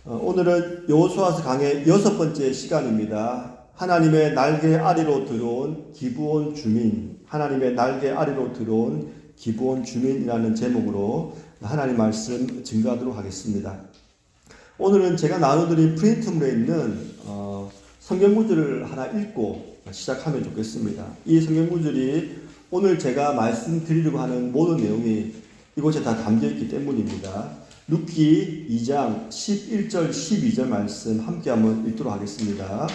오늘은 여호수아서 강의 6번째 시간입니다. 하나님의 날개 아래로 들어온 기브온 주민, 하나님의 날개 아래로 들어온 기브온 주민이라는 제목으로 하나님 말씀 증거하도록 하겠습니다. 오늘은 제가 나눠드린 프린트물에 있는 성경 구절을 하나 읽고 시작하면 좋겠습니다. 이 성경 구절이 오늘 제가 말씀드리려고 하는 모든 내용이 이곳에 다 담겨있기 때문입니다. 룻기 2장 11절 12절 말씀 함께 한번 읽도록 하겠습니다.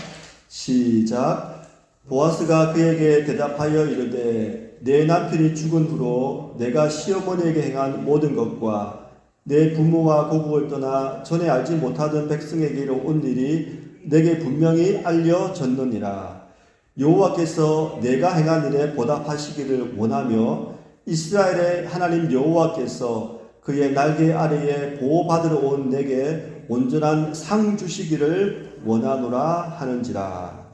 시작. 보아스가 그에게 대답하여 이르되 내 남편이 죽은 후로 내가 시어머니에게 행한 모든 것과 내 부모와 고국을 떠나 전에 알지 못하던 백성에게로 온 일이 내게 분명히 알려졌느니라. 여호와께서 내가 행한 일에 보답하시기를 원하며 이스라엘의 하나님 여호와께서 그의 날개 아래에 보호받으러 온 내게 온전한 상 주시기를 원하노라 하는지라.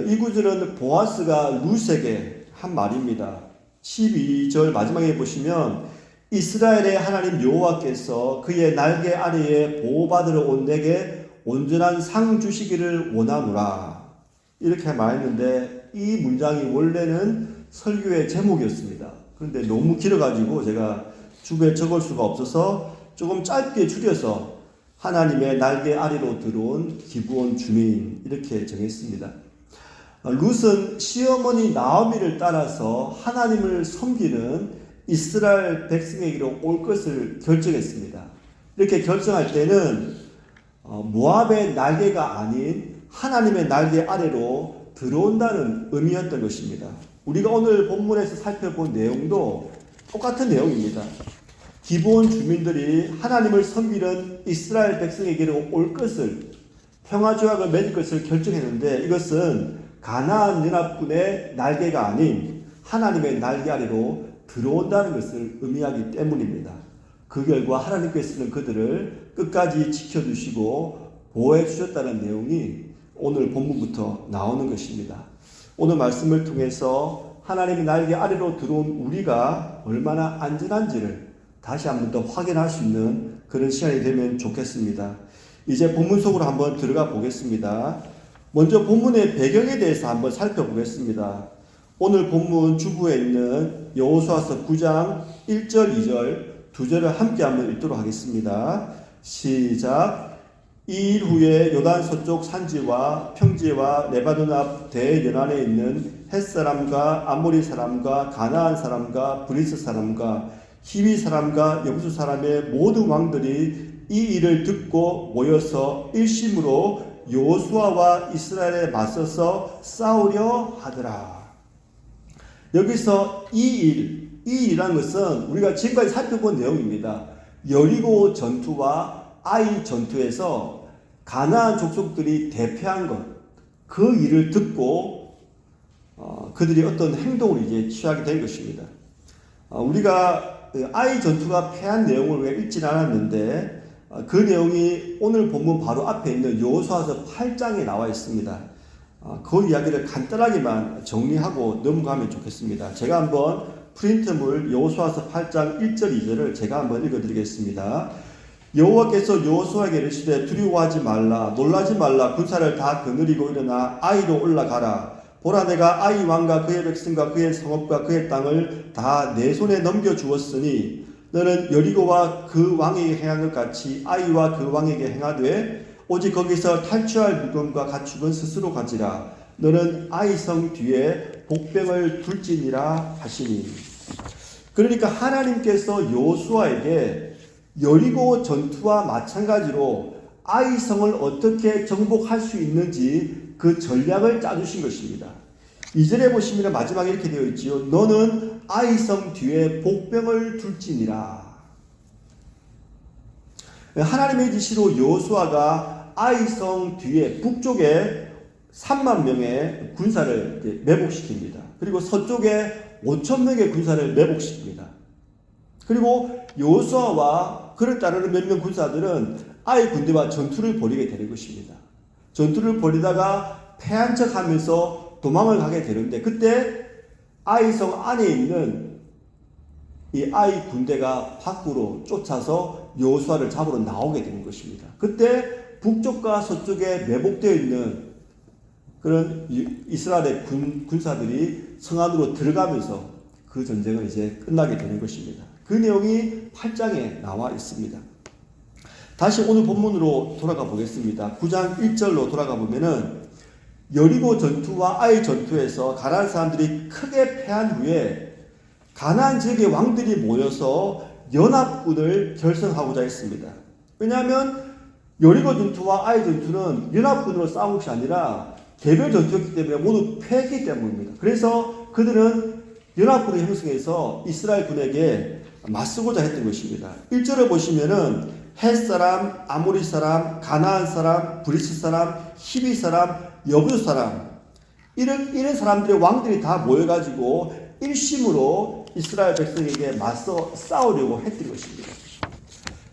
이 구절은 보아스가 룻에게 한 말입니다. 12절 마지막에 보시면 이스라엘의 하나님 여호와께서 그의 날개 아래에 보호받으러 온 내게 온전한 상 주시기를 원하노라. 이렇게 말했는데 이 문장이 원래는 설교의 제목이었습니다. 그런데 너무 길어가지고 제가 주부에 적을 수가 없어서 조금 짧게 줄여서 하나님의 날개 아래로 들어온 기브온 주민 이렇게 정했습니다. 룻은 시어머니 나오미를 따라서 하나님을 섬기는 이스라엘 백성에게로 올 것을 결정했습니다. 이렇게 결정할 때는 모압의 날개가 아닌 하나님의 날개 아래로 들어온다는 의미였던 것입니다. 우리가 오늘 본문에서 살펴본 내용도 똑같은 내용입니다. 기브온 주민들이 하나님을 섬기는 이스라엘 백성에게로 올 것을, 평화조약을 맺을 것을 결정했는데 이것은 가나안 연합군의 날개가 아닌 하나님의 날개 아래로 들어온다는 것을 의미하기 때문입니다. 그 결과 하나님께서는 그들을 끝까지 지켜주시고 보호해 주셨다는 내용이 오늘 본문부터 나오는 것입니다. 오늘 말씀을 통해서 하나님의 날개 아래로 들어온 우리가 얼마나 안전한지를 다시 한 번 더 확인할 수 있는 그런 시간이 되면 좋겠습니다. 이제 본문 속으로 한번 들어가 보겠습니다. 먼저 본문의 배경에 대해서 한번 살펴보겠습니다. 오늘 본문 주부에 있는 여호수아서 9장 1절 2절 두 절을 함께 한번 읽도록 하겠습니다. 시작. 이 일 후에 요단 서쪽 산지와 평지와 레바논 앞 대연안에 있는 헷사람과 아모리 사람과 가나안 사람과 브리스 사람과 히위 사람과 여부수 사람의 모든 왕들이 이 일을 듣고 모여서 일심으로 여호수아와 이스라엘에 맞서서 싸우려 하더라. 여기서 이 일이라는 것은 우리가 지금까지 살펴본 내용입니다. 여리고 전투와 아이 전투에서 가나안 족속들이 대패한 것, 그 일을 듣고 그들이 어떤 행동을 이제 취하게 된 것입니다. 우리가 아이 전투가 패한 내용을 왜 읽지는 않았는데 그 내용이 오늘 본문 바로 앞에 있는 여호수아서 8장에 나와 있습니다. 그 이야기를 간단하게만 정리하고 넘어가면 좋겠습니다. 제가 한번 프린트물 여호수아서 8장 1절 2절을 제가 한번 읽어드리겠습니다. 여호와께서 여호수아에게 이르시되 두려워하지 말라 놀라지 말라 군사를 다 거느리고 일어나 아이로 올라가라. 보라 내가 아이 왕과 그의 백성과 그의 성읍과 그의 땅을 다 내 손에 넘겨주었으니 너는 여리고와 그 왕에게 행한 것 같이 아이와 그 왕에게 행하되 오직 거기서 탈취할 물건과 가축은 스스로 가지라. 너는 아이 성 뒤에 복병을 둘지니라 하시니. 그러니까 하나님께서 여호수아에게 여리고 전투와 마찬가지로 아이 성을 어떻게 정복할 수 있는지 그 전략을 짜주신 것입니다. 2절에 보시면 마지막에 이렇게 되어 있지요. 너는 아이 성 뒤에 복병을 둘지니라. 하나님의 지시로 여호수아가 아이 성 뒤에 북쪽에 3만 명의 군사를 매복시킵니다. 그리고 서쪽에 5천 명의 군사를 매복시킵니다. 그리고 여호수아와 그를 따르는 몇몇 군사들은 아이 군대와 전투를 벌이게 되는 것입니다. 전투를 벌이다가 패한 척하면서 도망을 가게 되는데 그때 아이성 안에 있는 이 아이 군대가 밖으로 쫓아서 여호수아를 잡으러 나오게 되는 것입니다. 그때 북쪽과 서쪽에 매복되어 있는 그런 이스라엘의 군사들이 성 안으로 들어가면서 그 전쟁은 이제 끝나게 되는 것입니다. 그 내용이 8장에 나와 있습니다. 다시 오늘 본문으로 돌아가 보겠습니다. 9장 1절로 돌아가 보면은 여리고 전투와 아이 전투에서 가나안 사람들이 크게 패한 후에 가나안 지역의 왕들이 모여서 연합군을 결성하고자 했습니다. 왜냐하면 여리고 전투와 아이 전투는 연합군으로 싸운 것이 아니라 개별 전투였기 때문에 모두 패했기 때문입니다. 그래서 그들은 연합군을 형성해서 이스라엘 군에게 맞서고자 했던 것입니다. 1절을 보시면은 헷 사람, 아모리 사람, 가나안 사람, 브리스 사람, 히비 사람, 여부 사람 이런 사람들의 왕들이 다 모여가지고 일심으로 이스라엘 백성에게 맞서 싸우려고 했던 것입니다.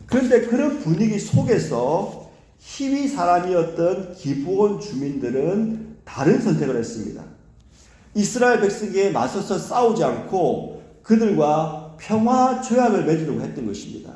그런데 그런 분위기 속에서 히비 사람이었던 기브온 주민들은 다른 선택을 했습니다. 이스라엘 백성에게 맞서서 싸우지 않고 그들과 평화 조약을 맺으려고 했던 것입니다.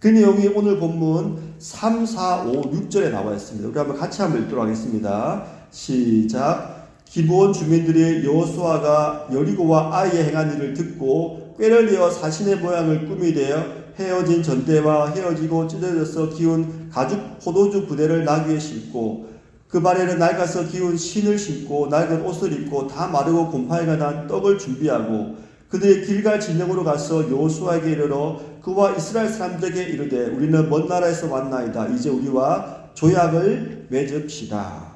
그 내용이 오늘 본문 3, 4, 5, 6절에 나와 있습니다. 우리 한번 같이 한번 읽도록 하겠습니다. 시작. 기브온 주민들이 여호수아가 여리고와 아이에 행한 일을 듣고 꾀를 내어 사신의 모양을 꾸미되어 헤어진 전대와 헤어지고 찢어져서 기운 가죽 포도주 부대를 나귀에 싣고 그 발에는 낡아서 기운 신을 신고 낡은 옷을 입고 다 마르고 곰팡이가 난 떡을 준비하고 그들의 길갈 진영으로 가서 여호수아에게 이르러 그와 이스라엘 사람들에게 이르되 우리는 먼 나라에서 왔나이다. 이제 우리와 조약을 맺읍시다.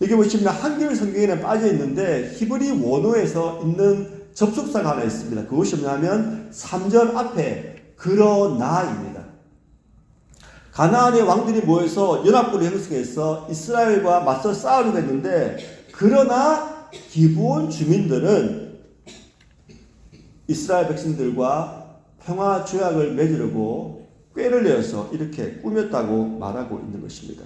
여기 보시면 한글 성경에는 빠져 있는데 히브리 원어에서 있는 접속사가 하나 있습니다. 그것이 뭐냐면 3절 앞에 그러나입니다. 가나안의 왕들이 모여서 연합군을 형성해서 이스라엘과 맞서 싸우려고 했는데 그러나 기브온 주민들은 이스라엘 백성들과 평화 조약을 맺으려고 꾀를 내어서 이렇게 꾸몄다고 말하고 있는 것입니다.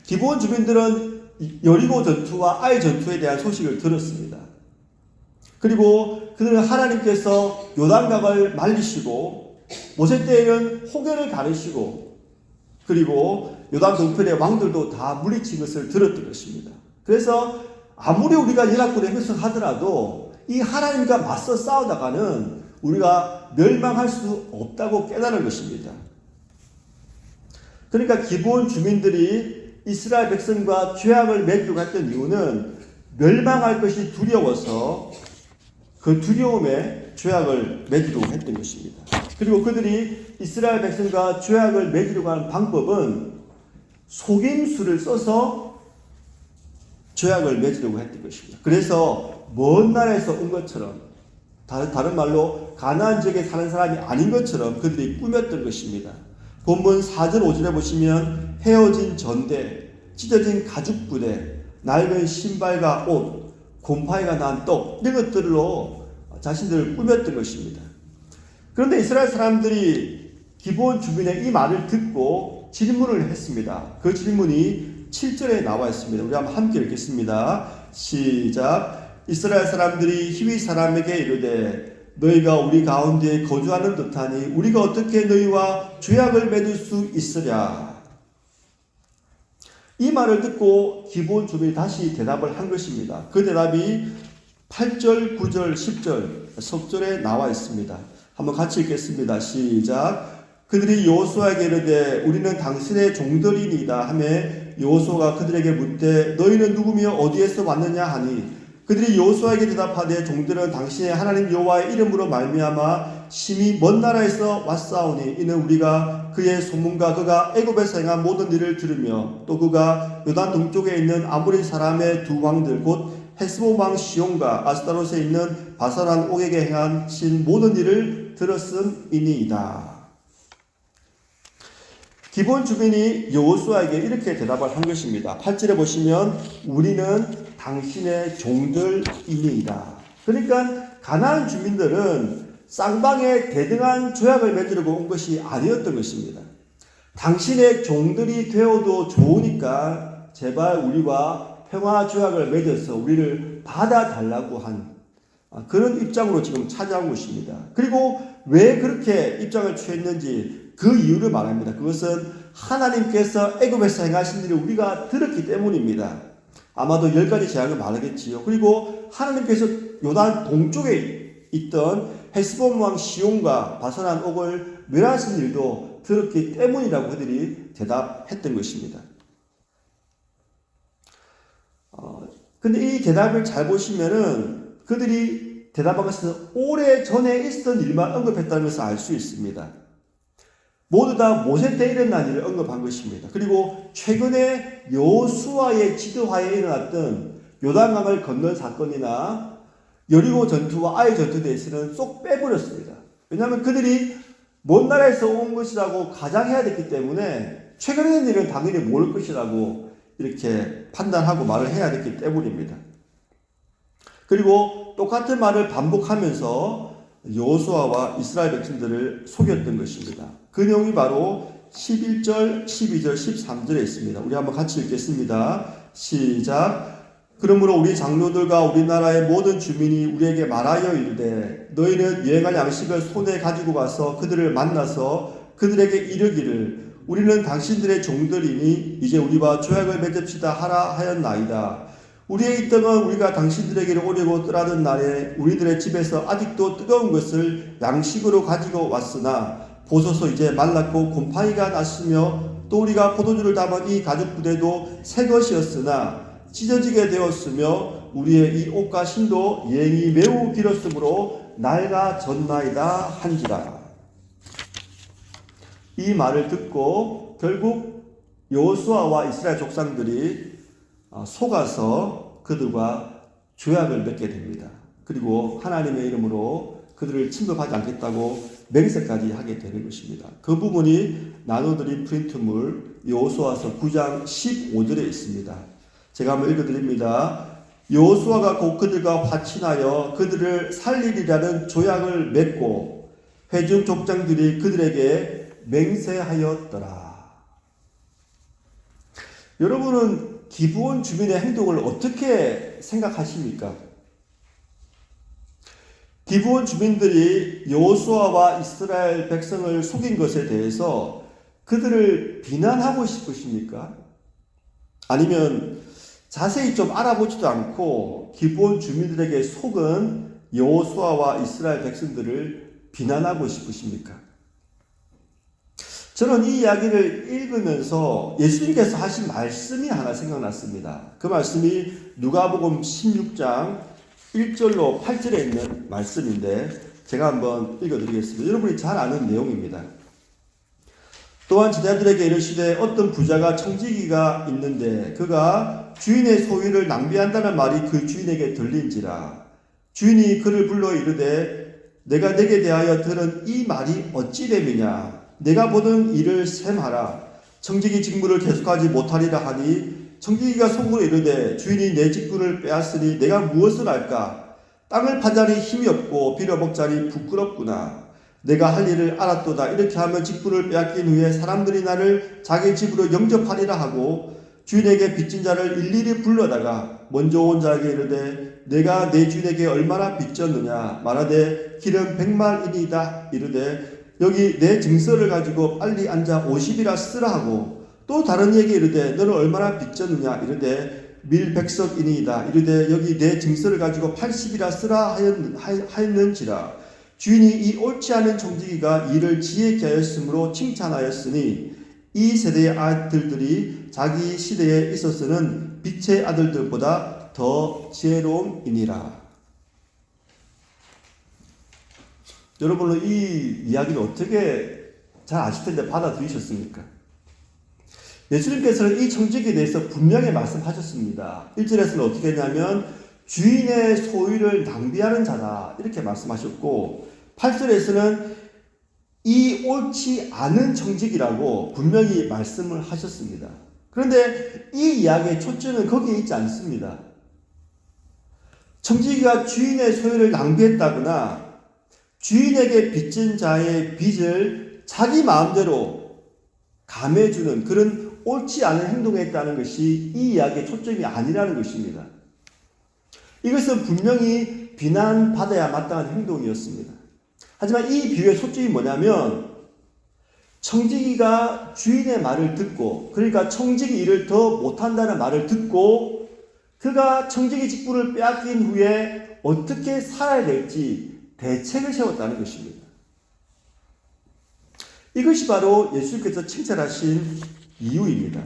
기브온 주민들은 여리고 전투와 아이 전투에 대한 소식을 들었습니다. 그리고 그들은 하나님께서 요단강을 말리시고 모세 때에는 호계를 가르시고 그리고 요단 동편의 왕들도 다 물리친 것을 들었던 것입니다. 그래서 아무리 우리가 연합군에 형성하더라도 이 하나님과 맞서 싸우다가는 우리가 멸망할 수 없다고 깨달은 것입니다. 그러니까 기브온 주민들이 이스라엘 백성과 죄악을 맺으려고 했던 이유는 멸망할 것이 두려워서 그 두려움에 죄악을 맺으려고 했던 것입니다. 그리고 그들이 이스라엘 백성과 죄악을 맺으려고 하는 방법은 속임수를 써서 죄악을 맺으려고 했던 것입니다. 그래서 먼 나라에서 온 것처럼 다른 말로 가나안 지역에 사는 사람이 아닌 것처럼 그들이 꾸몄던 것입니다. 본문 4절 5절에 보시면 헤어진 전대, 찢어진 가죽 부대, 낡은 신발과 옷, 곰팡이가 난 떡 이런 것들로 자신들을 꾸몄던 것입니다. 그런데 이스라엘 사람들이 기브온 주민의 이 말을 듣고 질문을 했습니다. 그 질문이 7절에 나와 있습니다. 우리 한번 함께 읽겠습니다. 시작. 이스라엘 사람들이 히위 사람에게 이르되 너희가 우리 가운데 거주하는 듯하니 우리가 어떻게 너희와 조약을 맺을 수 있으랴. 이 말을 듣고 기브온 주민이 다시 대답을 한 것입니다. 그 대답이 8절, 9절, 10절 석절에 나와 있습니다. 한번 같이 읽겠습니다. 시작. 그들이 여호수아에게 이르되 우리는 당신의 종들이니이다 하며 여호수아가 그들에게 묻되 너희는 누구며 어디에서 왔느냐 하니 그들이 여호수아에게 대답하되 종들은 당신의 하나님 여호와의 이름으로 말미암아 심히 먼 나라에서 왔사오니 이는 우리가 그의 소문과 그가 애굽에서 행한 모든 일을 들으며 또 그가 요단 동쪽에 있는 아모리 사람의 두 왕들 곧 헤스본 왕 시온과 아스타롯에 있는 바사란 옥에게 행하신 모든 일을 들었음이니이다. 기브온 주민이 여호수아에게 이렇게 대답을 한 것입니다. 8절에 보시면 우리는 당신의 종들이니이다. 그러니까 가나안 주민들은 쌍방에 대등한 조약을 맺으려고 온 것이 아니었던 것입니다. 당신의 종들이 되어도 좋으니까 제발 우리와 평화 조약을 맺어서 우리를 받아달라고 한 그런 입장으로 지금 차지하고 있습니다. 그리고 왜 그렇게 입장을 취했는지 그 이유를 말합니다. 그것은 하나님께서 애굽에서 행하신 일을 우리가 들었기 때문입니다. 아마도 10가지 재앙을 말하겠지요. 그리고 하나님께서 요단 동쪽에 있던 헤스본 왕 시온과 바산한 옥을 멸하신 일도 들었기 때문이라고 그들이 대답했던 것입니다. 근데 이 대답을 잘 보시면은 그들이 대답한 것은 오래전에 있었던 일만 언급했다는 것을 알 수 있습니다. 모두 다 모세 때 일어난 일을 언급한 것입니다. 그리고 최근에 여호수아의 지도하에 일어났던 요단강을 건넌 사건이나 여리고 전투와 아이 전투에 대해서는 쏙 빼버렸습니다. 왜냐하면 그들이 먼 나라에서 온 것이라고 가장해야 됐기 때문에 최근에 된 일은 당연히 모를 것이라고 이렇게 판단하고 말을 해야 됐기 때문입니다. 그리고 똑같은 말을 반복하면서 여호수아와 이스라엘 백성들을 속였던 것입니다. 그 내용이 바로 11절, 12절, 13절에 있습니다. 우리 한번 같이 읽겠습니다. 시작. 그러므로 우리 장로들과 우리나라의 모든 주민이 우리에게 말하여 이르되 너희는 여행할 양식을 손에 가지고 가서 그들을 만나서 그들에게 이르기를 우리는 당신들의 종들이니 이제 우리와 조약을 맺읍시다 하라 하였나이다. 우리의 이 떡은 우리가 당신들에게로 오려고 떠나던 날에 우리들의 집에서 아직도 뜨거운 것을 양식으로 가지고 왔으나 보소서 이제 말랐고 곰팡이가 났으며 또 우리가 포도주를 담은 이 가죽 부대도 새 것이었으나 찢어지게 되었으며 우리의 이 옷과 신도 여행이 매우 길었으므로 낡아졌나이다 한지라. 이 말을 듣고 결국 여호수아와 이스라엘 족상들이 속아서 그들과 조약을 맺게 됩니다. 그리고 하나님의 이름으로 그들을 침범하지 않겠다고 맹세까지 하게 되는 것입니다. 그 부분이 나눠드린 프린트물 여호수아서 9장 15절에 있습니다. 제가 한번 읽어드립니다. 여호수아가 곧 그들과 화친하여 그들을 살리리라는 조약을 맺고 회중 족장들이 그들에게 맹세하였더라. 여러분은 기브온 주민의 행동을 어떻게 생각하십니까? 기브온 주민들이 여호수아와 이스라엘 백성을 속인 것에 대해서 그들을 비난하고 싶으십니까? 아니면 자세히 좀 알아보지도 않고 기브온 주민들에게 속은 여호수아와 이스라엘 백성들을 비난하고 싶으십니까? 저는 이 이야기를 읽으면서 예수님께서 하신 말씀이 하나 생각났습니다. 그 말씀이 누가복음 16장 1절로 8절에 있는 말씀인데 제가 한번 읽어드리겠습니다. 여러분이 잘 아는 내용입니다. 또한 제자들에게 이르시되 어떤 부자가 청지기가 있는데 그가 주인의 소유를 낭비한다는 말이 그 주인에게 들린지라. 주인이 그를 불러 이르되 내가 내게 대하여 들은 이 말이 어찌 됨이냐. 내가 보던 일을 셈하라. 청지기 직무를 계속하지 못하리라 하니 청지기가 속으로 이르되 주인이 내 직분을 빼앗으니 내가 무엇을 할까? 땅을 파자니 힘이 없고 빌어먹자니 부끄럽구나. 내가 할 일을 알았도다. 이렇게 하면 직분을 빼앗긴 후에 사람들이 나를 자기 집으로 영접하리라 하고 주인에게 빚진 자를 일일이 불러다가 먼저 온 자에게 이르되 내가 내 주인에게 얼마나 빚졌느냐. 말하되 기름 100말이니이다. 이르되 여기 내 증서를 가지고 빨리 앉아 50이라 쓰라 하고 또 다른 얘기 이르되 너는 얼마나 빚졌느냐. 이르되 밀 100석이니이다. 이르되 여기 내 증서를 가지고 80이라 쓰라 하였는지라. 주인이 이 옳지 않은 청지기가 일을 지혜케 하였으므로 칭찬하였으니 이 세대의 아들들이 자기 시대에 있어서는 빛의 아들들보다 더 지혜로움이니라. 여러분은 이 이야기를 어떻게 잘 아실 텐데 받아들이셨습니까? 예수님께서는 이 청지기에 대해서 분명히 말씀하셨습니다. 1절에서는 어떻게 했냐면 주인의 소유를 낭비하는 자다 이렇게 말씀하셨고 8절에서는 이 옳지 않은 청지기라고 분명히 말씀을 하셨습니다. 그런데 이 이야기의 초점은 거기에 있지 않습니다. 청지기가 주인의 소유를 낭비했다거나 주인에게 빚진 자의 빚을 자기 마음대로 감해주는 그런 옳지 않은 행동에 했다는 것이 이 이야기의 초점이 아니라는 것입니다. 이것은 분명히 비난받아야 마땅한 행동이었습니다. 하지만 이 비유의 소점이 뭐냐면 청지기가 주인의 말을 듣고, 그러니까 청지기 일을 더 못한다는 말을 듣고 그가 청지기 직분을 빼앗긴 후에 어떻게 살아야 될지 대책을 세웠다는 것입니다. 이것이 바로 예수님께서 칭찬하신 이유입니다.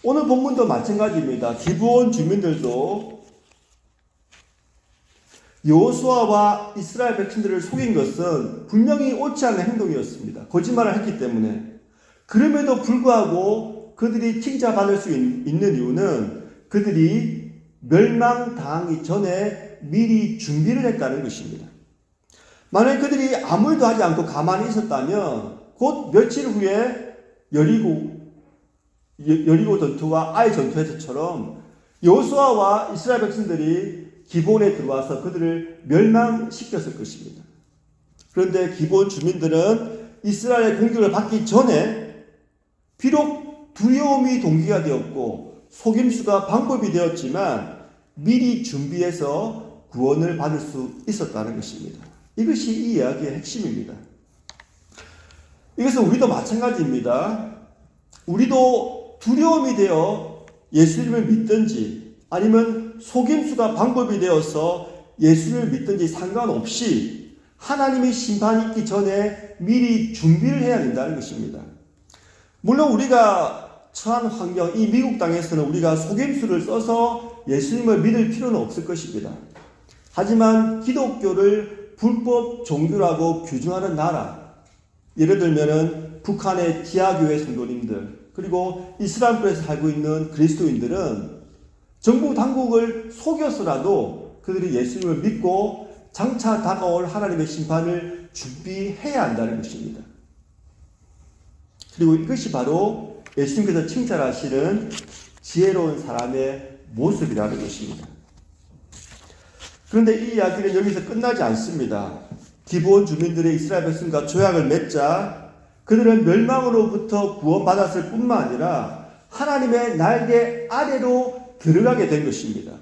오늘 본문도 마찬가지입니다. 기브온 주민들도 여호수아와 이스라엘 백성들을 속인 것은 분명히 옳지 않은 행동이었습니다. 거짓말을 했기 때문에. 그럼에도 불구하고 그들이 칭찬받을 수 있는 이유는 그들이 멸망당하기 전에 미리 준비를 했다는 것입니다. 만약 그들이 아무 일도 하지 않고 가만히 있었다면 곧 며칠 후에 여리고 전투와 아이 전투에서처럼 여호수아와 이스라엘 백성들이 기브온에 들어와서 그들을 멸망시켰을 것입니다. 그런데 기브온 주민들은 이스라엘의 공격을 받기 전에 비록 두려움이 동기가 되었고 속임수가 방법이 되었지만 미리 준비해서 구원을 받을 수 있었다는 것입니다. 이것이 이 이야기의 핵심입니다. 이것은 우리도 마찬가지입니다. 우리도 두려움이 되어 예수님을 믿든지 아니면 속임수가 방법이 되어서 예수를 믿든지 상관없이 하나님의 심판이 있기 전에 미리 준비를 해야 된다는 것입니다. 물론 우리가 처한 환경, 이 미국 땅에서는 우리가 속임수를 써서 예수님을 믿을 필요는 없을 것입니다. 하지만 기독교를 불법 종교라고 규정하는 나라, 예를 들면은 북한의 지하교회 성도님들, 그리고 이슬람교에서 살고 있는 그리스도인들은 정부 당국을 속여서라도 그들이 예수님을 믿고 장차 다가올 하나님의 심판을 준비해야 한다는 것입니다. 그리고 이것이 바로 예수님께서 칭찬하시는 지혜로운 사람의 모습이라는 것입니다. 그런데 이 이야기는 여기서 끝나지 않습니다. 기브온 주민들의 이스라엘 백성과 조약을 맺자 그들은 멸망으로부터 구원받았을 뿐만 아니라 하나님의 날개 아래로 들어가게 된 것입니다.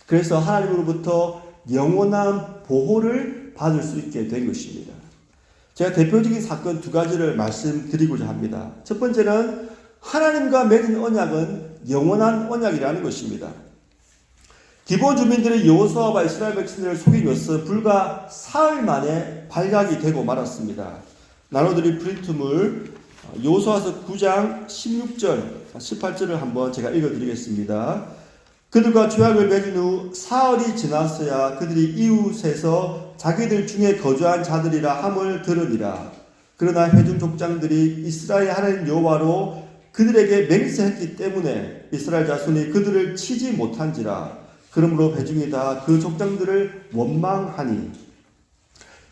그래서 하나님으로부터 영원한 보호를 받을 수 있게 된 것입니다. 제가 대표적인 사건 두 가지를 말씀드리고자 합니다. 첫 번째는 하나님과 맺은 언약은 영원한 언약이라는 것입니다. 기브온 주민들의 여호수아와 이스라엘 백성들을 속인 것은 불과 사흘 만에 발각이 되고 말았습니다. 나눠드린 프린트물 여호수아서 9장 16절, 18절을 한번 제가 읽어드리겠습니다. 그들과 조약을 맺은 후 사흘이 지났어야 그들이 이웃에서 자기들 중에 거주한 자들이라 함을 들으니라. 그러나 회중 족장들이 이스라엘 하나님 여호와로 그들에게 맹세했기 때문에 이스라엘 자손이 그들을 치지 못한지라. 그러므로 회중이 다 그 족장들을 원망하니.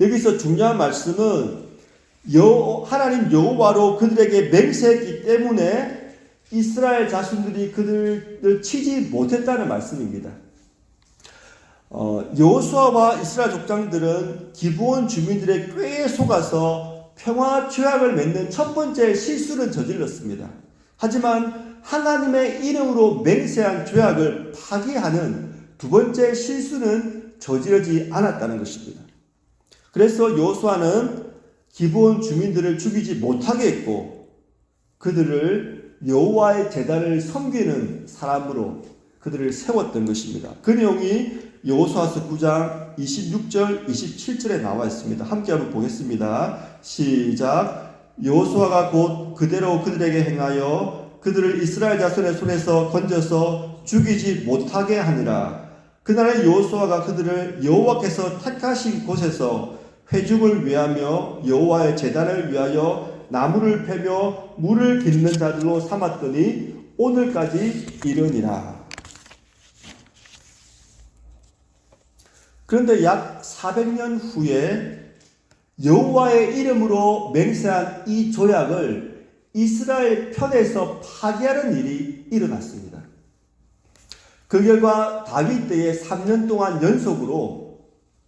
여기서 중요한 말씀은 하나님 여호와로 그들에게 맹세했기 때문에 이스라엘 자손들이 그들을 치지 못했다는 말씀입니다. 여호수아와 이스라엘 족장들은 기브온 주민들의 꾀에 속아서 평화 조약을 맺는 첫 번째 실수는 저질렀습니다. 하지만 하나님의 이름으로 맹세한 조약을 파기하는 두 번째 실수는 저지르지 않았다는 것입니다. 그래서 여호수아는 기브온 주민들을 죽이지 못하게 했고 그들을 여호와의 제단을 섬기는 사람으로 그들을 세웠던 것입니다. 그 내용이 여호수아서 9장 26절, 27절에 나와 있습니다. 함께 한번 보겠습니다. 시작. 여호수아가 곧 그대로 그들에게 행하여 그들을 이스라엘 자손의 손에서 건져서 죽이지 못하게 하니라. 그날에 여호수아가 그들을 여호와께서 택하신 곳에서 회중을 위하며 여호와의 제단을 위하여 나무를 패며 물을 빚는 자들로 삼았더니 오늘까지 이르니라. 그런데 약 400년 후에 여호와의 이름으로 맹세한 이 조약을 이스라엘 편에서 파기하는 일이 일어났습니다. 그 결과 다윗 때에 3년 동안 연속으로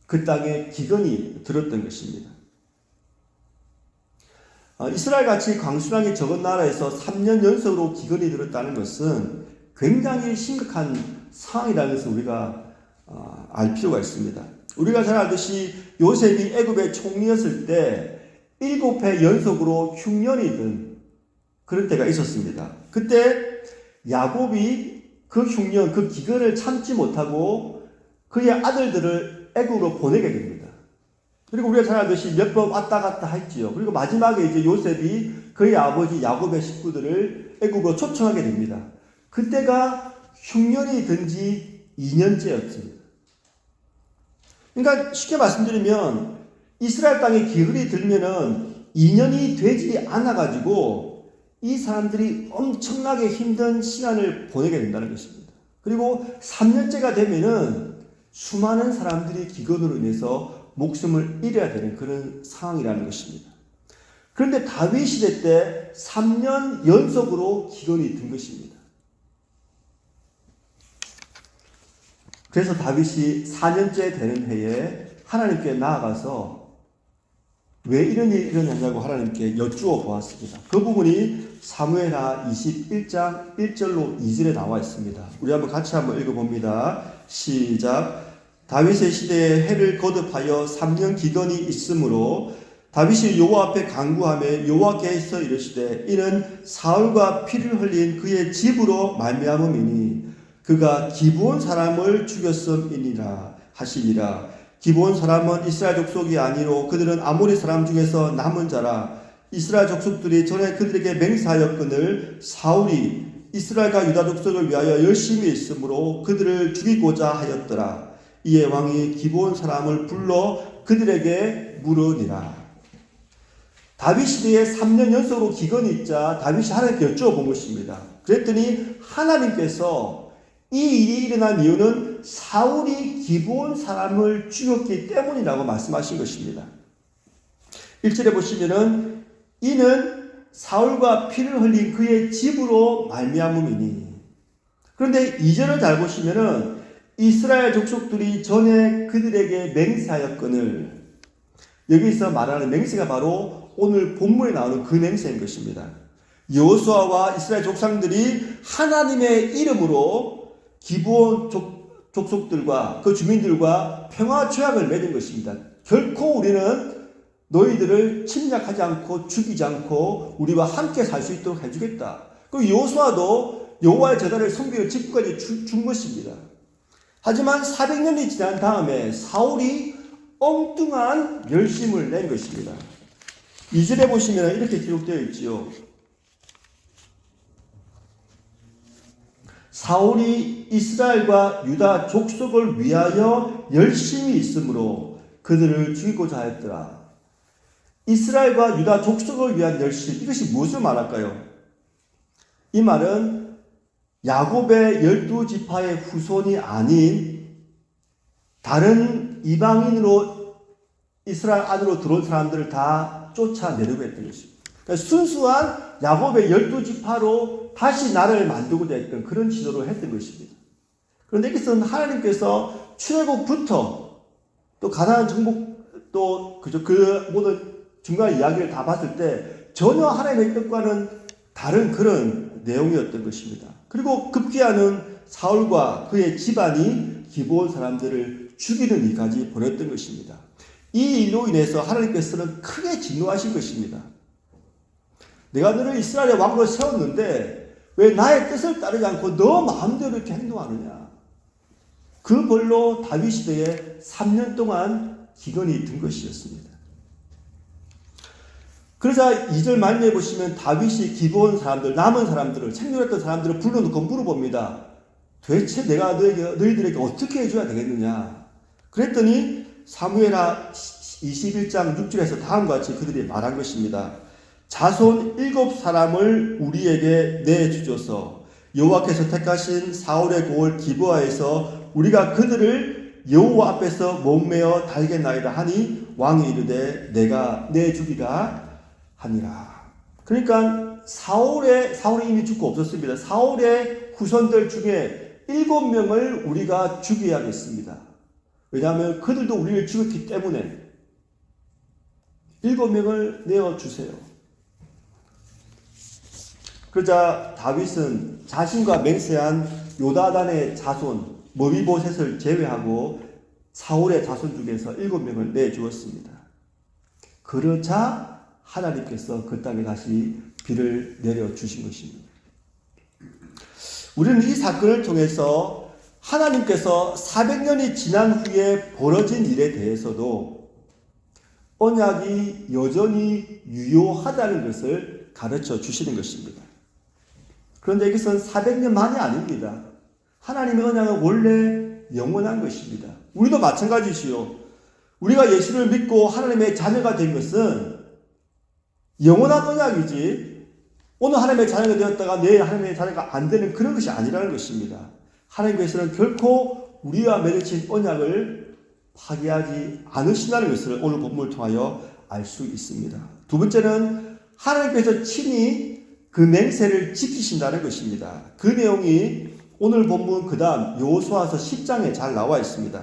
그 땅에 기근이 들었던 것입니다. 이스라엘같이 광수량이 적은 나라에서 3년 연속으로 기근이 들었다는 것은 굉장히 심각한 상황이라는 것을 우리가 알 필요가 있습니다. 우리가 잘 알듯이 요셉이 애굽의 총리였을 때 7해 연속으로 흉년이 든 그런 때가 있었습니다. 그때 야곱이 그 흉년, 그 기근을 참지 못하고 그의 아들들을 애굽으로 보내게 됩니다. 그리고 우리가 잘 알듯이 몇 번 왔다 갔다 했지요. 그리고 마지막에 이제 요셉이 그의 아버지 야곱의 식구들을 애굽으로 초청하게 됩니다. 그때가 흉년이 든 지 2년째였습니다. 그러니까 쉽게 말씀드리면 이스라엘 땅에 기근이 들면은 2년이 되지 않아가지고 이 사람들이 엄청나게 힘든 시간을 보내게 된다는 것입니다. 그리고 3년째가 되면은 수많은 사람들이 기근으로 인해서 목숨을 잃어야 되는 그런 상황이라는 것입니다. 그런데 다윗 시대 때 3년 연속으로 기근이 든 것입니다. 그래서 다윗이 4년째 되는 해에 하나님께 나아가서 왜 이런 일이 일어났냐고 하나님께 여쭈어 보았습니다. 그 부분이 사무엘하 21장 1절로 2절에 나와 있습니다. 우리 같이 한번 읽어봅니다. 시작. 다윗의 시대에 해를 거듭하여 3년 기근이 있으므로 다윗이 여호와 앞에 간구하며 여호와께서 이르시되 이는 사울과 피를 흘린 그의 집으로 말미암음이니 그가 기브온 사람을 죽였음이니라 하시니라. 기브온 사람은 이스라엘 족속이 아니로 그들은 아모리 사람 중에서 남은 자라. 이스라엘 족속들이 전에 그들에게 맹세하였거늘 사울이 이스라엘과 유다 족속을 위하여 열심히 있으므로 그들을 죽이고자 하였더라. 이에 왕이 기브온 사람을 불러 그들에게 물으니라. 다윗 시대에 3년 연속으로 기근이 있자 다윗이 하나님께 여쭈어본 것입니다. 그랬더니 하나님께서 이 일이 일어난 이유는 사울이 기브온 사람을 죽였기 때문이라고 말씀하신 것입니다. 1절에 보시면은 이는 사울과 피를 흘린 그의 집으로 말미암음이니. 그런데 2절을 잘 보시면은 이스라엘 족속들이 전에 그들에게 맹세하였거늘. 여기서 말하는 맹세가 바로 오늘 본문에 나오는 그 맹세인 것입니다. 여호수아와 이스라엘 족상들이 하나님의 이름으로 기브온 족속들과 그 주민들과 평화 조약을 맺은 것입니다. 결코 우리는 너희들을 침략하지 않고 죽이지 않고 우리와 함께 살 수 있도록 해주겠다. 그리고 여호수아도 여호와의 제단을 섬기는 직분까지 준 것입니다. 하지만 400년이 지난 다음에 사울이 엉뚱한 열심을 낸 것입니다. 2절에 보시면 이렇게 기록되어 있지요. 사울이 이스라엘과 유다 족속을 위하여 열심히 있으므로 그들을 죽이고자 하였더라. 이스라엘과 유다 족속을 위한 열심, 이것이 무엇을 말할까요? 이 말은 야곱의 12지파의 후손이 아닌 다른 이방인으로 이스라엘 안으로 들어온 사람들을 다 쫓아내려고 했던 것입니다. 그러니까 순수한 야곱의 12지파로 다시 나라를 만들고자 했던 그런 지도를 했던 것입니다. 그런데 여기서는 하나님께서 출애굽부터 또 가나안 정복 또 그 모든 중간 이야기를 다 봤을 때 전혀 하나님의 뜻과는 다른 그런 내용이었던 것입니다. 그리고 급기야는 사울과 그의 집안이 기브온 사람들을 죽이는 일까지 벌였던 것입니다. 이 일로 인해서 하나님께서는 크게 진노하신 것입니다. 내가 너를 이스라엘의 왕으로 세웠는데 왜 나의 뜻을 따르지 않고 너 마음대로 이렇게 행동하느냐. 그 벌로 다윗 시대에 3년 동안 기근이 든 것이었습니다. 그러자 2절 말미에 보시면 다윗이 기브온 사람들, 남은 사람들을, 생존했던 사람들을 불러놓고 물어봅니다. 도대체 내가 너희들에게 어떻게 해줘야 되겠느냐. 그랬더니 사무엘하 21장 6절에서 다음과 같이 그들이 말한 것입니다. 자손 7사람을 우리에게 내주소서. 여호와께서 택하신 사울의 고을 기브아에서 우리가 그들을 여호와 앞에서 목매어 달겠나이다 하니 왕이 이르되 내가 내주리라 하니라. 그러니까 사울이 이미 죽고 없었습니다. 사울의 후손들 중에 7명을 우리가 죽여야겠습니다. 왜냐하면 그들도 우리를 죽였기 때문에 7명을 내어주세요. 그러자 다윗은 자신과 맹세한 요나단의 자손 머비보셋을 제외하고 사울의 자손 중에서 7명을 내주었습니다. 그러자 하나님께서 그 땅에 다시 비를 내려주신 것입니다. 우리는 이 사건을 통해서 하나님께서 400년이 지난 후에 벌어진 일에 대해서도 언약이 여전히 유효하다는 것을 가르쳐 주시는 것입니다. 그런데 이것은 400년 만이 아닙니다. 하나님의 언약은 원래 영원한 것입니다. 우리도 마찬가지시요. 우리가 예수를 믿고 하나님의 자녀가 된 것은 영원한 언약이지 오늘 하나님의 자녀가 되었다가 내일 하나님의 자녀가 안 되는 그런 것이 아니라는 것입니다. 하나님께서는 결코 우리와 맺으신 언약을 파기하지 않으신다는 것을 오늘 본문을 통하여 알 수 있습니다. 두 번째는 하나님께서 친히 그 맹세를 지키신다는 것입니다. 그 내용이 오늘 본문 그 다음 여호수아서 10장에 잘 나와 있습니다.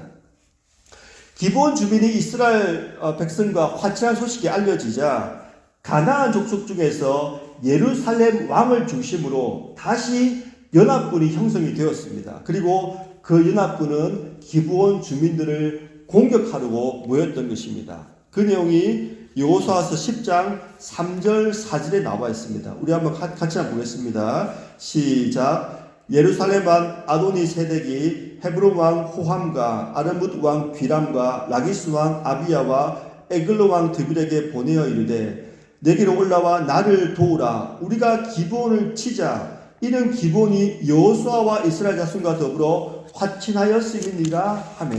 기브온 주민이 이스라엘 백성과 화친한 소식이 알려지자 가나안 족속 중에서 예루살렘 왕을 중심으로 다시 연합군이 형성이 되었습니다. 그리고 그 연합군은 기브온 주민들을 공격하려고 모였던 것입니다. 그 내용이 여호수아서 10장 3절 4절에 나와 있습니다. 우리 한번 같이 한번 보겠습니다. 시작. 예루살렘 왕 아도니 세덱이 헤브론 왕 호함과 아르뭇 왕 비람과 라기스 왕 아비야와 에글로 왕 드빌에게 보내어 이르되 내게로 올라와 나를 도우라. 우리가 기브온을 치자. 이는 기브온이 여호수아와 이스라엘 자손과 더불어 화친하였음이니라 하며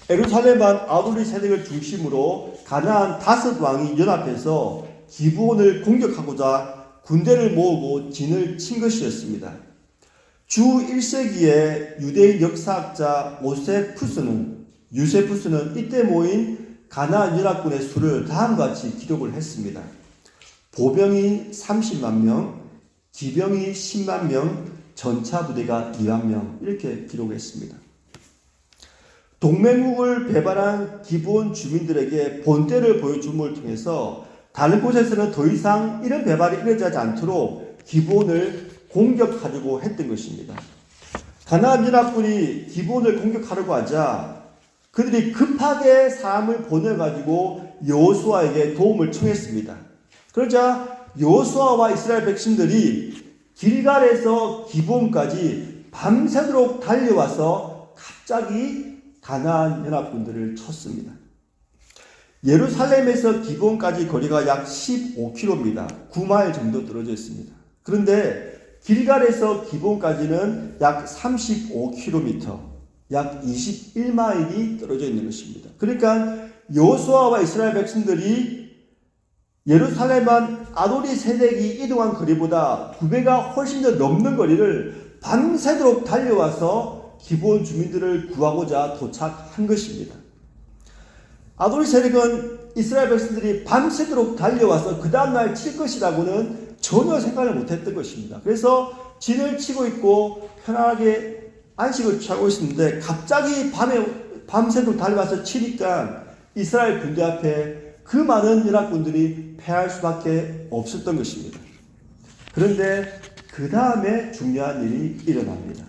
예루살렘 왕 아도니 세덱을 중심으로 가나안 5 왕이 연합해서 기브온을 공격하고자 군대를 모으고 진을 친 것이었습니다. 주 1세기의 유대인 역사학자 유세푸스는 이때 모인 가나안 연합군의 수를 다음과 같이 기록을 했습니다. 보병이 30만 명, 기병이 10만 명, 전차 부대가 2만 명 이렇게 기록했습니다. 동맹국을 배반한 기브온 주민들에게 본때를 보여줌을 통해서 다른 곳에서는 더 이상 이런 배반이 일어나지 않도록 기브온을 공격하려고 했던 것입니다. 가나안 연합군이 기브온을 공격하려고 하자 그들이 급하게 사람을 보내가지고 여호수아에게 도움을 청했습니다. 그러자 여호수아와 이스라엘 백성들이 길갈에서 기브온까지 밤새도록 달려와서 갑자기 가나안 연합군들을 쳤습니다. 예루살렘에서 기브온까지 거리가 약 15km입니다. 9마일 정도 떨어져 있습니다. 그런데 길갈에서 기브온까지는 약 35km, 약 21마일이 떨어져 있는 것입니다. 그러니까 여호수아와 이스라엘 백성들이 예루살렘한 아도니 세덱이 이동한 거리보다 2배가 훨씬 더 넘는 거리를 밤새도록 달려와서 기브온 주민들을 구하고자 도착한 것입니다. 아도니 세덱은 이스라엘 백성들이 밤새도록 달려와서 그 다음날 칠 것이라고는 전혀 생각을 못했던 것입니다. 그래서 진을 치고 있고 편안하게 안식을 취하고 있었는데 갑자기 밤새도록 달려와서 치니까 이스라엘 군대 앞에 그 많은 연합군들이 패할 수밖에 없었던 것입니다. 그런데 그 다음에 중요한 일이 일어납니다.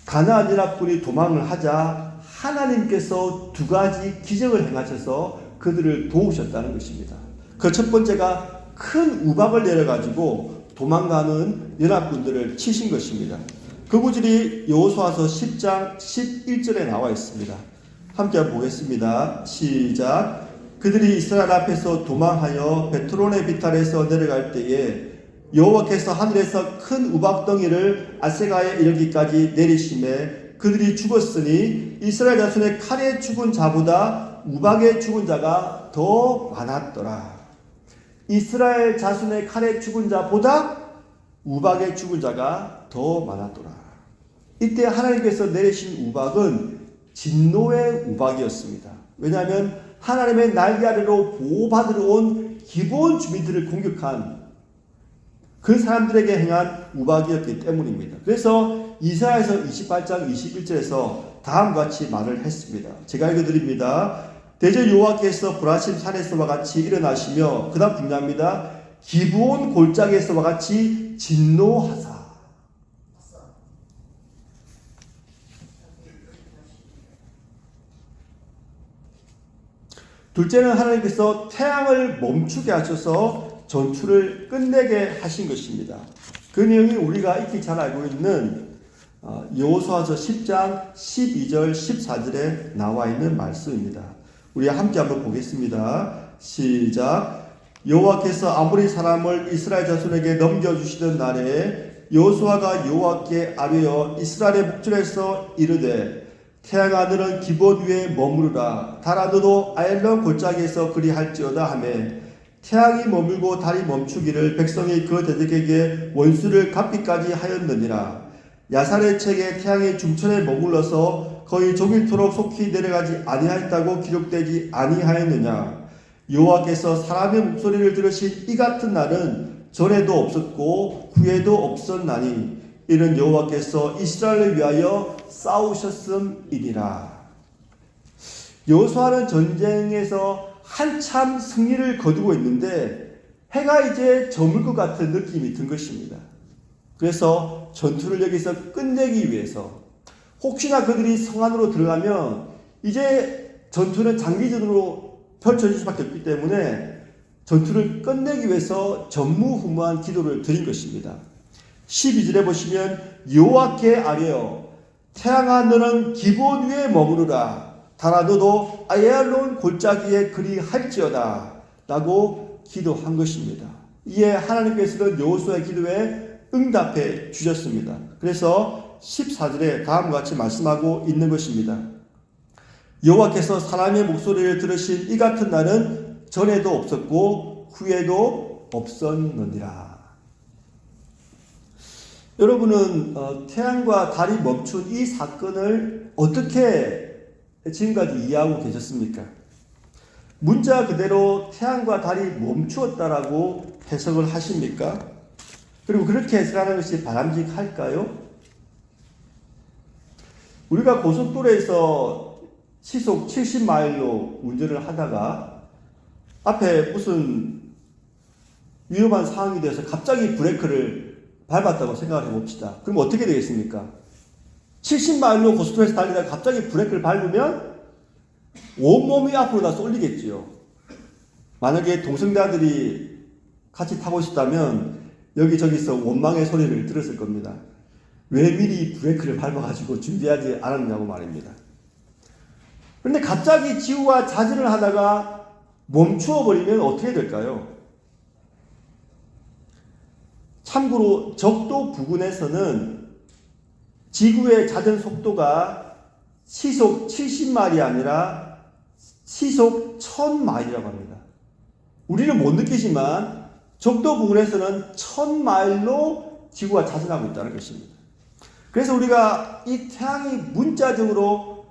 가나안 연합군이 도망을 하자 하나님께서 2가지 기적을 행하셔서 그들을 도우셨다는 것입니다. 그 첫 번째가 큰 우박을 내려가지고 도망가는 연합군들을 치신 것입니다. 그 구절이 여호수아서 10장 11절에 나와 있습니다. 함께 보겠습니다. 시작. 그들이 이스라엘 앞에서 도망하여 베트론의 비탈에서 내려갈 때에 여호와께서 하늘에서 큰 우박덩이를 아세가에 이르기까지 내리심에 그들이 죽었으니 이스라엘 자손의 칼에 죽은 자보다 우박에 죽은 자가 더 많았더라. 이스라엘 자손의 칼에 죽은 자보다 우박에 죽은 자가 더 많았더라. 이때 하나님께서 내리신 우박은 진노의 우박이었습니다. 왜냐하면 하나님의 날개 아래로 보호받으러 온 기브온 주민들을 공격한 그 사람들에게 행한 우박이었기 때문입니다. 그래서 이사야서 28장 21절에서 다음과 같이 말을 했습니다. 제가 읽어드립니다. 대저 여호와께서 브라심 산에서와 같이 일어나시며 그 다음 중요합니다. 기브온 골짜기에서와 같이 진노하사. 둘째는 하나님께서 태양을 멈추게 하셔서 전투를 끝내게 하신 것입니다. 그 내용이 우리가 익히 잘 알고 있는 여호수아서 10장 12절 14절에 나와 있는 말씀입니다. 우리 함께 한번 보겠습니다. 시작. 여호와께서 아모리 사람을 이스라엘 자손에게 넘겨주시던 날에 여호수아가 여호와께 아뢰어 이스라엘의 목전에서 이르되 태양아 너는 기본 위에 머무르라 달아 너도 아엘론 골짜기에서 그리할지어다 하매 태양이 머물고 달이 멈추기를 백성이 그 대적에게 원수를 갚기까지 하였느니라. 야살의 책에 태양이 중천에 머물러서 거의 종일토록 속히 내려가지 아니하였다고 기록되지 아니하였느냐. 여호와께서 사람의 목소리를 들으신 이 같은 날은 전에도 없었고 후에도 없었나니 이는 여호와께서 이스라엘을 위하여 싸우셨음이니라. 여호수아는 전쟁에서 한참 승리를 거두고 있는데 해가 이제 저물 것 같은 느낌이 든 것입니다. 그래서 전투를 여기서 끝내기 위해서 혹시나 그들이 성 안으로 들어가면 이제 전투는 장기전으로 펼쳐질 수밖에 없기 때문에 전투를 끝내기 위해서 전무후무한 기도를 드린 것입니다. 12절에 보시면 여호와께 아뢰어 태양아 너는 기본 위에 머무르라 달아 너도 아얄론 골짜기에 그리할지어다 라고 기도한 것입니다. 이에 하나님께서는 여호수아의 기도에 응답해 주셨습니다. 그래서 14절에 다음과 같이 말씀하고 있는 것입니다. 여호와께서 사람의 목소리를 들으신 이 같은 날은 전에도 없었고 후에도 없었느니라. 여러분은 태양과 달이 멈춘 이 사건을 어떻게 지금까지 이해하고 계셨습니까? 문자 그대로 태양과 달이 멈추었다라고 해석을 하십니까? 그리고 그렇게 해석하는 것이 바람직할까요? 우리가 고속도로에서 시속 70마일로 운전을 하다가 앞에 무슨 위험한 상황이 되어서 갑자기 브레이크를 밟았다고 생각을 해봅시다. 그럼 어떻게 되겠습니까? 70마일로 고속도로에서 달리다가 갑자기 브레이크를 밟으면 온몸이 앞으로 다 쏠리겠지요. 만약에 동성자들이 같이 타고 싶다면 여기저기서 원망의 소리를 들었을 겁니다. 왜 미리 브레이크를 밟아가지고 준비하지 않았냐고 말입니다. 그런데 갑자기 지구가 자전을 하다가 멈추어 버리면 어떻게 될까요? 참고로 적도 부근에서는 지구의 자전 속도가 시속 70마일이 아니라 시속 1000마일이라고 합니다. 우리는 못 느끼지만 적도 부근에서는 1000마일로 지구가 자전하고 있다는 것입니다. 그래서 우리가 이 태양이 문자적으로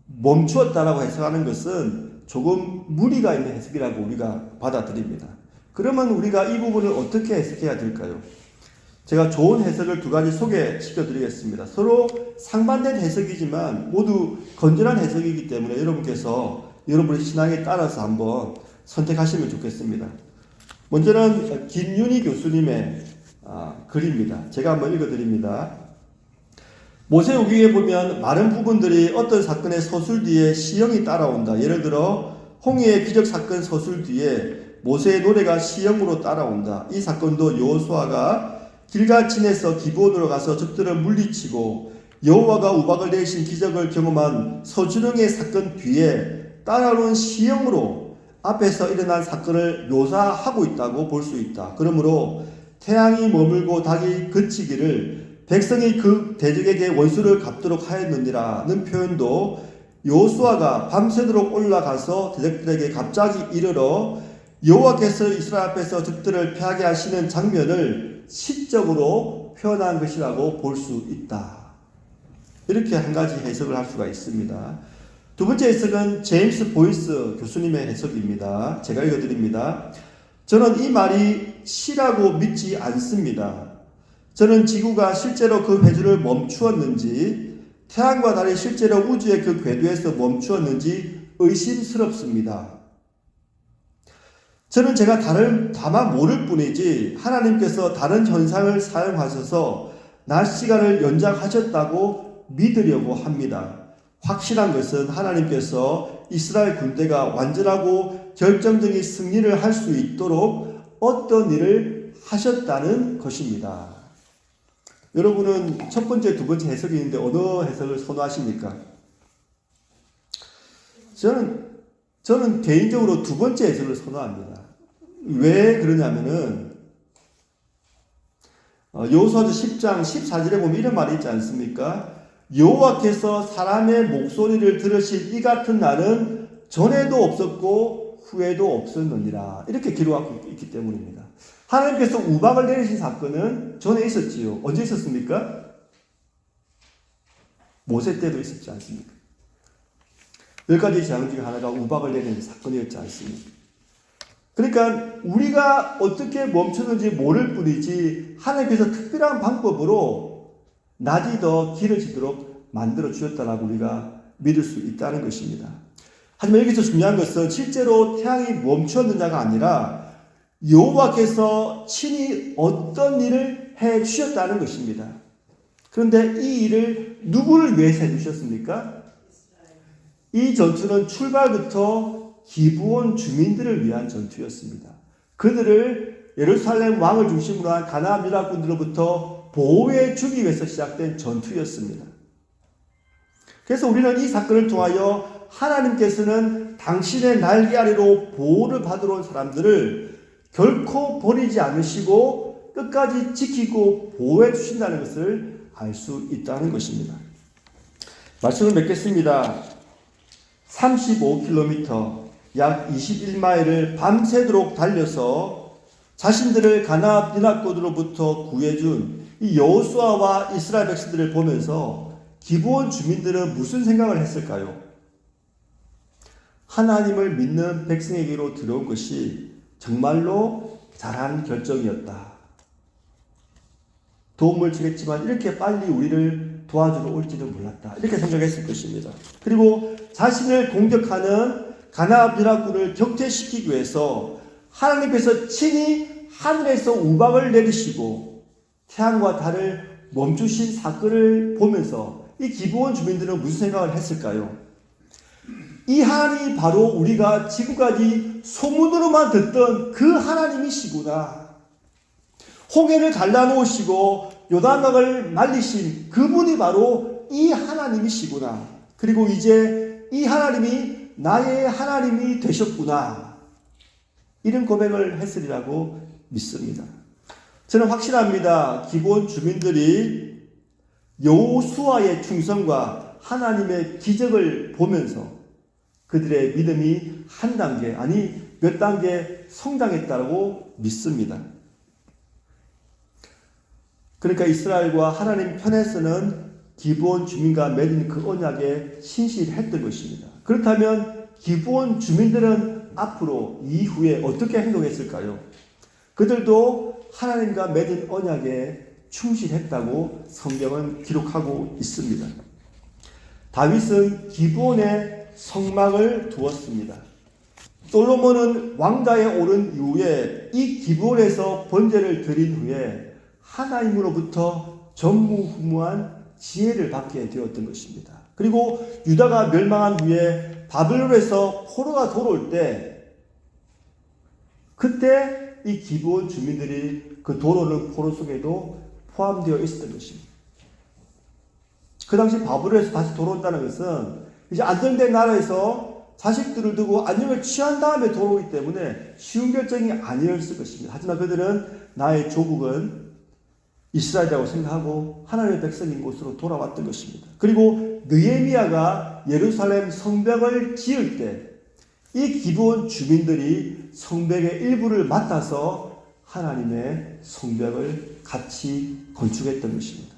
멈추었다라고 해석하는 것은 조금 무리가 있는 해석이라고 우리가 받아들입니다. 그러면 우리가 이 부분을 어떻게 해석해야 될까요? 제가 좋은 해석을 두 가지 소개시켜 드리겠습니다. 서로 상반된 해석이지만 모두 건전한 해석이기 때문에 여러분께서 여러분의 신앙에 따라서 한번 선택하시면 좋겠습니다. 먼저는 김윤희 교수님의 글입니다. 제가 한번 읽어드립니다. 모세오경에 보면 많은 부분들이 어떤 사건의 서술 뒤에 시형이 따라온다. 예를 들어 홍해의 기적 사건 서술 뒤에 모세의 노래가 시형으로 따라온다. 이 사건도 여호수아가 길갈진에서 기브온으로 가서 적들을 물리치고 여호와가 우박을 내리신 기적을 경험한 서주릉의 사건 뒤에 따라오는 시형으로 앞에서 일어난 사건을 묘사하고 있다고 볼 수 있다. 그러므로 태양이 머물고 달이 그치기를 백성이 그 대적에게 원수를 갚도록 하였느니라는 표현도 여호수아가 밤새도록 올라가서 대적들에게 갑자기 이르러 여호와께서 이스라엘 앞에서 적들을 패하게 하시는 장면을 시적으로 표현한 것이라고 볼 수 있다. 이렇게 한 가지 해석을 할 수가 있습니다. 두 번째 해석은 제임스 보이스 교수님의 해석입니다. 제가 읽어드립니다. 저는 이 말이 시라고 믿지 않습니다. 저는 지구가 실제로 그 회전을 멈추었는지 태양과 달이 실제로 우주의 그 궤도에서 멈추었는지 의심스럽습니다. 저는 제가 다만 모를 뿐이지 하나님께서 다른 현상을 사용하셔서 낮 시간을 연장하셨다고 믿으려고 합니다. 확실한 것은 하나님께서 이스라엘 군대가 완전하고 결정적인 승리를 할 수 있도록 어떤 일을 하셨다는 것입니다. 여러분은 첫 번째, 두 번째 해석이 있는데 어느 해석을 선호하십니까? 저는 개인적으로 두 번째 해석을 선호합니다. 왜 그러냐면은 여호수아서 10장 14절에 보면 이런 말이 있지 않습니까? 여호와께서 사람의 목소리를 들으실 이 같은 날은 전에도 없었고 후에도 없었느니라. 이렇게 기록하고 있기 때문입니다. 하나님께서 우박을 내리신 사건은 전에 있었지요. 언제 있었습니까? 모세 때도 있었지 않습니까? 10가지 재앙 중에 하나가 우박을 내리는 사건이었지 않습니까? 그러니까 우리가 어떻게 멈췄는지 모를 뿐이지 하나님께서 특별한 방법으로 낮이 더 길어지도록 만들어 주셨다라고 우리가 믿을 수 있다는 것입니다. 하지만 여기서 중요한 것은 실제로 태양이 멈췄느냐가 아니라 여호와께서 친히 어떤 일을 해 주셨다는 것입니다. 그런데 이 일을 누구를 위해서 해 주셨습니까? 이 전투는 출발부터 기브온 주민들을 위한 전투였습니다. 그들을 예루살렘 왕을 중심으로 한 가나안 미락군들로부터 보호해 주기 위해서 시작된 전투였습니다. 그래서 우리는 이 사건을 통하여 하나님께서는 당신의 날개 아래로 보호를 받으러 온 사람들을 결코 버리지 않으시고 끝까지 지키고 보호해 주신다는 것을 알 수 있다는 것입니다. 말씀을 맺겠습니다. 35km, 약 21마일을 밤새도록 달려서 자신들을 가나안 미락군으로부터 구해준 이 여호수아와 이스라엘 백성들을 보면서 기브온 주민들은 무슨 생각을 했을까요? 하나님을 믿는 백성에게로 들어온 것이 정말로 잘한 결정이었다. 도움을 주겠지만 이렇게 빨리 우리를 도와주러 올지는 몰랐다. 이렇게 생각했을 것입니다. 그리고 자신을 공격하는 가나안 미락군을 격퇴시키기 위해서 하나님께서 친히 하늘에서 우박을 내리시고 태양과 달을 멈추신 사건을 보면서 이 기브온 주민들은 무슨 생각을 했을까요? 이 하나님이 바로 우리가 지금까지 소문으로만 듣던 그 하나님이시구나. 홍해를 갈라놓으시고 요단강을 말리신 그분이 바로 이 하나님이시구나. 그리고 이제 이 하나님이 나의 하나님이 되셨구나. 이런 고백을 했으리라고 믿습니다. 저는 확신합니다. 기브온 주민들이 여호수아의 충성과 하나님의 기적을 보면서 그들의 믿음이 한 단계, 아니 몇 단계 성장했다고 믿습니다. 그러니까 이스라엘과 하나님 편에서는 기브온 주민과 맺은 그 언약에 신실했던 것입니다. 그렇다면 기브온 주민들은 앞으로 이후에 어떻게 행동했을까요? 그들도 하나님과 맺은 언약에 충실했다고 성경은 기록하고 있습니다. 다윗은 기브온에 성막을 두었습니다. 솔로몬은 왕좌에 오른 이후에 이 기브온에서 번제를 드린 후에 하나님으로부터 전무후무한 지혜를 받게 되었던 것입니다. 그리고 유다가 멸망한 후에 바벨론에서 포로가 돌아올 때 그때 이 기브온 주민들이 그 돌아오는 포로 속에도 포함되어 있었던 것입니다. 그 당시 바벨론에서 다시 돌아온다는 것은 이제 안정된 나라에서 자식들을 두고 안정을 취한 다음에 돌아오기 때문에 쉬운 결정이 아니었을 것입니다. 하지만 그들은 나의 조국은 이스라엘이라고 생각하고 하나님의 백성인 곳으로 돌아왔던 것입니다. 그리고 느헤미야가 예루살렘 성벽을 지을 때 이 기브온 주민들이 성벽의 일부를 맡아서 하나님의 성벽을 같이 건축했던 것입니다.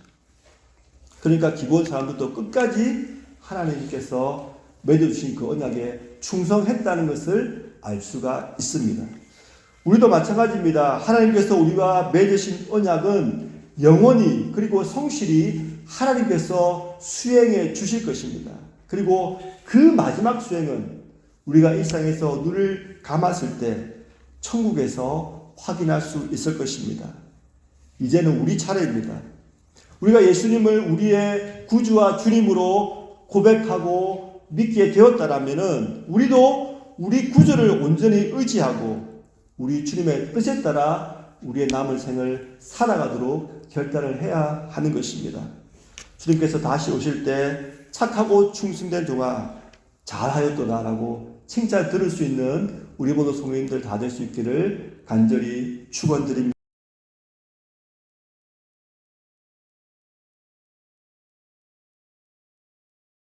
그러니까 기브온 사람들도 끝까지 하나님께서 맺어주신 그 언약에 충성했다는 것을 알 수가 있습니다. 우리도 마찬가지입니다. 하나님께서 우리와 맺으신 언약은 영원히 그리고 성실히 하나님께서 수행해 주실 것입니다. 그리고 그 마지막 수행은 우리가 이 세상에서 눈을 감았을 때 천국에서 확인할 수 있을 것입니다. 이제는 우리 차례입니다. 우리가 예수님을 우리의 구주와 주님으로 고백하고 믿게 되었다라면은 우리도 우리 구주를 온전히 의지하고 우리 주님의 뜻에 따라 우리의 남은 생을 살아가도록 결단을 해야 하는 것입니다. 주님께서 다시 오실 때 착하고 충성된 종아 잘하였도다라고 칭찬 들을 수 있는 우리 모두 성도님들 다 될 수 있기를 간절히 축원드립니다.